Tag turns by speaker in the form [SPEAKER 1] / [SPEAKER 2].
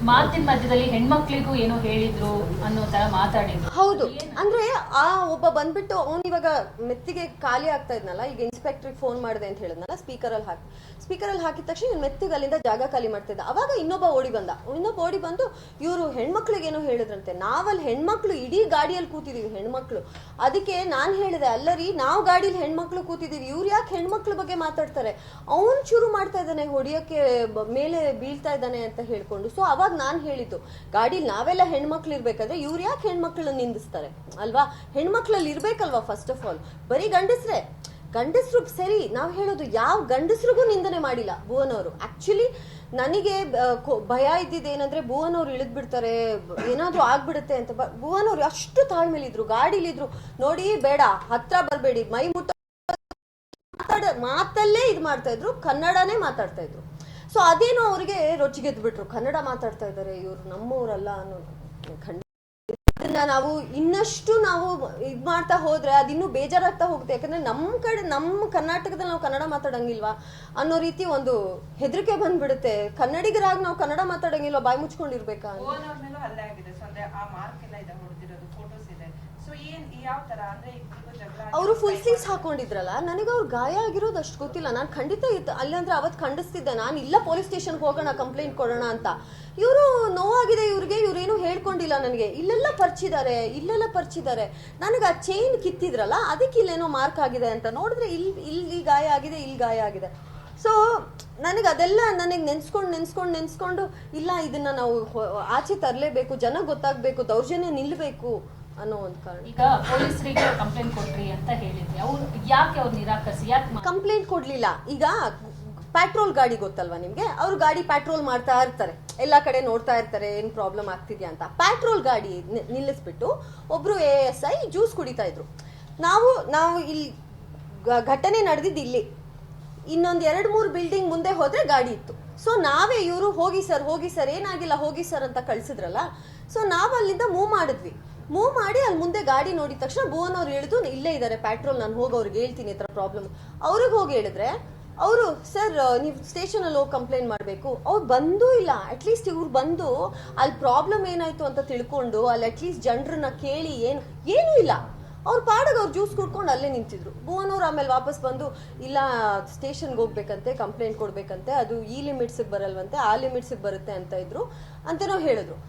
[SPEAKER 1] ಮಾತಿನ ಮಧ್ಯದಲ್ಲಿ ಹೆಣ್ಮಕ್ಳಿಗೂ ಏನೋ ಹೇಳಿದ್ರು ಅನ್ನೋ ತರ ಮಾತಾಡಿದ್ರು.
[SPEAKER 2] ಹೌದು, ಅಂದ್ರೆ ಆ ಒಬ್ಬ ಬಂದ್ಬಿಟ್ಟು ಅವ್ನು ಇವಾಗ ಮೆತ್ತಿಗೆ ಖಾಲಿ ಆಗ್ತಾ ಇದ್ನಲ್ಲ, ಈಗ ಇನ್ಸ್ಪೆಕ್ಟರ್ಗೆ ಫೋನ್ ಮಾಡಿದೆ ಅಂತ ಹೇಳಿದ್ನಲ್ಲ, ಸ್ಪೀಕರ್ ಅಲ್ಲಿ ಹಾಕಿದ ತಕ್ಷಣ ಇವ್ನು ಮೆತ್ತಿಗೆ ಅಲ್ಲಿಂದ ಜಾಗ ಖಾಲಿ ಮಾಡ್ತಿದ್ದ. ಅವಾಗ ಇನ್ನೊಬ್ಬ ಓಡಿ ಬಂದು ಇವರು ಹೆಣ್ಮಕ್ಳಿಗೆ ಏನೋ ಹೇಳಿದ್ರಂತೆ. ನಾವಲ್ಲಿ ಹೆಣ್ಮಕ್ಳು ಇಡೀ ಗಾಡಿಯಲ್ಲಿ ಕೂತಿದೀವಿ ಹೆಣ್ಮಕ್ಳು. ಅದಕ್ಕೆ ನಾನ್ ಹೇಳಿದೆ, ಅಲ್ಲರಿ ನಾವು ಗಾಡಿಯಲ್ಲಿ ಹೆಣ್ಮಕ್ಳು ಕೂತಿದೀವಿ, ಇವ್ರು ಯಾಕೆ ಹೆಣ್ಮಕ್ಳ ಬಗ್ಗೆ ಮಾತಾಡ್ತಾರೆ, ಅವನ್ ಶುರು ಮಾಡ್ತಾ ಇದ್ದಾನೆ ಹೊಡಿಯಕ್ಕೆ, ಮೇಲೆ ಬೀಳ್ತಾ ಇದ್ದಾನೆ ಅಂತ ಹೇಳ್ಕೊಂಡು. ಸೊ ಅವಾಗ ನಾನ್ ಹೇಳಿದ್ದು, ಗಾಡಿಲಿ ನಾವೆಲ್ಲ ಹೆಣ್ಮಕ್ಳು ಇರ್ಬೇಕಾದ್ರೆ ಇವ್ರು ಯಾಕೆ ಹೆಣ್ಮಕ್ಳನ್ನ ನಿಂದಿಸ್ತಾರೆ ಅಲ್ವಾ, ಹೆಣ್ಮಕ್ಳಲ್ಲಿ ಇರ್ಬೇಕಲ್ವಾ ಫಸ್ಟ್ ಆಫ್ ಆಲ್. ಬರೀ ಗಂಡಸ್ರು ಸರಿ, ನಾವ್ ಹೇಳೋದು ಯಾವ ಗಂಡಸ್ರಿಗೂ ನಿಂದನೆ ಮಾಡಿಲ್ಲ ಭುವನ್ ಅವರು. ಆಕ್ಚುಲಿ ನನಗೆ ಭಯ ಇದ್ದಿದ್ದು ಏನಂದ್ರೆ ಭುವನ್ ಅವ್ರು ಇಳಿದ್ ಬಿಡ್ತಾರೆ, ಏನಾದ್ರೂ ಆಗ್ಬಿಡುತ್ತೆ ಅಂತ. ಭುವನ್ ಅವ್ರು ಅಷ್ಟು ತಾಳ್ಮೇಲಿದ್ರು, ಗಾಡಿಲಿದ್ರು. ನೋಡಿ ಬೇಡ, ಹತ್ರ ಬರ್ಬೇಡಿ, ಮೈ ಮುಟ್ಟ ಮಾತಲ್ಲೇ ಇದು ಮಾಡ್ತಾ ಇದ್ರು, ಕನ್ನಡನೇ ಮಾತಾಡ್ತಾ ಇದ್ರು. ಸೊ ಅದೇನೋ ಅವ್ರಿಗೆ ರೊಚ್ಚಿಗೆದ್ಬಿಟ್ರು, ಕನ್ನಡ ಮಾತಾಡ್ತಾ ಇದ್ದಾರೆ ಇವ್ರು, ನಮ್ಮವ್ರಲ್ಲ ಅನ್ನೋದು. ನಾವು ಇನ್ನಷ್ಟು ನಾವು ಇದ್ ಮಾಡ್ತಾ ಹೋದ್ರೆ ಅದಿನ್ನೂ ಬೇಜಾರಾಗ್ತಾ ಹೋಗುತ್ತೆ. ಯಾಕಂದ್ರೆ ನಮ್ಮ ಕರ್ನಾಟಕದಲ್ಲಿ ನಾವು ಕನ್ನಡ ಮಾತಾಡಂಗಿಲ್ವಾ ಅನ್ನೋ ರೀತಿ ಒಂದು ಹೆದರಿಕೆ ಬಂದ್ಬಿಡುತ್ತೆ. ಕನ್ನಡಿಗರಾಗಿ ನಾವು ಕನ್ನಡ ಮಾತಾಡಂಗಿಲ್ವಾ, ಬಾಯಿ ಮುಚ್ಕೊಂಡಿರ್ಬೇಕಾ. ಅವರು ಫುಲ್ ಸ್ಲೀವ್ಸ್ ಹಾಕೊಂಡಿದ್ರಲ್ಲ, ನನಗೆ ಅವ್ರು ಗಾಯ ಆಗಿರೋದು ಅಷ್ಟು ಗೊತ್ತಿಲ್ಲ. ನಾನು ಖಂಡಿತ ಅಲ್ಲಿ ಅಂದ್ರೆ ಅವತ್ತು ಖಂಡಿಸ್ತಿದ್ದೆ, ನಾನು ಇಲ್ಲ ಪೊಲೀಸ್ ಸ್ಟೇಷನ್ಗೆ ಹೋಗೋಣ, ಕಂಪ್ಲೇಂಟ್ ಕೊಡೋಣ ಅಂತ. ಇವರು ನೋವಾಗಿದೆ ಇವ್ರಿಗೆ, ಇವ್ರೇನು ಹೇಳ್ಕೊಂಡಿಲ್ಲ ನನಗೆ, ಇಲ್ಲೆಲ್ಲ ಪರ್ಚಿದ್ದಾರೆ. ನನಗೆ ಆ ಚೈನ್ ಕಿತ್ತಿದ್ರಲ್ಲ, ಅದಕ್ಕೆ ಇಲ್ಲೇನೋ ಮಾರ್ಕ್ ಆಗಿದೆ ಅಂತ ನೋಡಿದ್ರೆ ಇಲ್ಲಿ ಗಾಯ ಆಗಿದೆ. ಸೊ ನನಗೆ ಅದೆಲ್ಲ ನನಗೆ ನೆನ್ಸ್ಕೊಂಡು ಇಲ್ಲ, ಇದನ್ನ ನಾವು ಆಚೆ ತರಲೇಬೇಕು, ಜನ ಗೊತ್ತಾಗ್ಬೇಕು, ದೌರ್ಜನ್ಯ ನಿಲ್ಬೇಕು ಅನ್ನೋ ಒಂದು ಕಾರಣ.
[SPEAKER 1] ಈಗ ಪೊಲೀಸರಿಗೆ ಕಂಪ್ಲೇಂಟ್ ಕೊಟ್ರಿ ಅಂತ ಹೇಳಿದ್ರಿ, ಯಾಕೆ ಅವ್ರು ನಿರಾಕರಿಸಿ, ಯಾಕೆ
[SPEAKER 2] ಕಂಪ್ಲೇಂಟ್ ಕೊಡ್ಲಿಲ್ಲ? ಈಗ ಪೆಟ್ರೋಲ್ ಗಾಡಿ ಗೊತ್ತಲ್ವಾ ನಿಮ್ಗೆ, ಅವ್ರು ಗಾಡಿ ಪೆಟ್ರೋಲ್ ಮಾಡ್ತಾ ಇರ್ತಾರೆ, ಎಲ್ಲಾ ಕಡೆ ನೋಡ್ತಾ ಇರ್ತಾರೆ ಏನ್ ಪ್ರಾಬ್ಲಮ್ ಆಗ್ತಿದ್ಯಾ ಅಂತ. ಪೆಟ್ರೋಲ್ ಗಾಡಿ ನಿಲ್ಲಿಸ್ಬಿಟ್ಟು ಒಬ್ರು ASI ಜ್ಯೂಸ್ ಕುಡಿತಾ ಇದ್ರು. ನಾವು ಇಲ್ಲಿ ಘಟನೆ ನಡೆದಿದ್ದು ಇಲ್ಲಿ, ಇನ್ನೊಂದ್ 2-3 ಬಿಲ್ಡಿಂಗ್ ಮುಂದೆ ಹೋದ್ರೆ ಗಾಡಿ ಇತ್ತು. ಸೊ ನಾವೇ ಇವರು ಹೋಗಿ ಸರ್ ಏನಾಗಿಲ್ಲ ಹೋಗಿ ಸರ್ ಅಂತ ಕಳ್ಸಿದ್ರಲ್ಲ, ಸೊ ನಾವು ಅಲ್ಲಿಂದ ಮೂವ್ ಮಾಡಿ ಅಲ್ಲಿ ಮುಂದೆ ಗಾಡಿ ನೋಡಿದ ತಕ್ಷಣ ಭುವನ್ ಅವ್ರು ಹೇಳಿದ್ರು, ಇಲ್ಲೇ ಇದ್ದಾರೆ ಪೆಟ್ರೋಲ್, ನಾನು ಹೋಗಿ ಅವ್ರಿಗೆ ಹೇಳ್ತೀನಿ ಈ ತರ ಪ್ರಾಬ್ಲಮ್. ಅವ್ರಿಗೆ ಹೋಗಿ ಹೇಳಿದ್ರೆ ಅವರು, ಸರ್ ನೀವು ಸ್ಟೇಷನ್ ಅಲ್ಲಿ ಹೋಗಿ ಕಂಪ್ಲೇಂಟ್ ಮಾಡಬೇಕು. ಅವ್ರು ಬಂದೂ ಇಲ್ಲ. ಅಟ್ಲೀಸ್ಟ್ ಇವ್ರು ಬಂದು ಅಲ್ಲಿ ಪ್ರಾಬ್ಲಮ್ ಏನಾಯ್ತು ಅಂತ ತಿಳ್ಕೊಂಡು ಅಲ್ಲಿ ಅಟ್ಲೀಸ್ಟ್ ಜನರನ್ನ ಕೇಳಿ ಏನೂ ಇಲ್ಲ. ಅವ್ರ ಪಾಡಗ್ ಅವ್ರು ಜ್ಯೂಸ್ ಕುಡ್ಕೊಂಡು ಅಲ್ಲೇ ನಿಂತಿದ್ರು. ಭುವನ್ ಅವ್ರು ಆಮೇಲೆ ವಾಪಸ್ ಬಂದು, ಇಲ್ಲ ಸ್ಟೇಷನ್ಗೆ ಹೋಗ್ಬೇಕಂತೆ, ಕಂಪ್ಲೇಂಟ್ ಕೊಡ್ಬೇಕಂತೆ, ಅದು ಈ ಲಿಮಿಟ್ಸ್ಗೆ ಬರಲ್ವಂತೆ, ಆ ಲಿಮಿಟ್ಸ್ಗೆ ಬರುತ್ತೆ ಅಂತ ಇದ್ರು ಅಂತ ನಾವು ಹೇಳಿದ್ರು.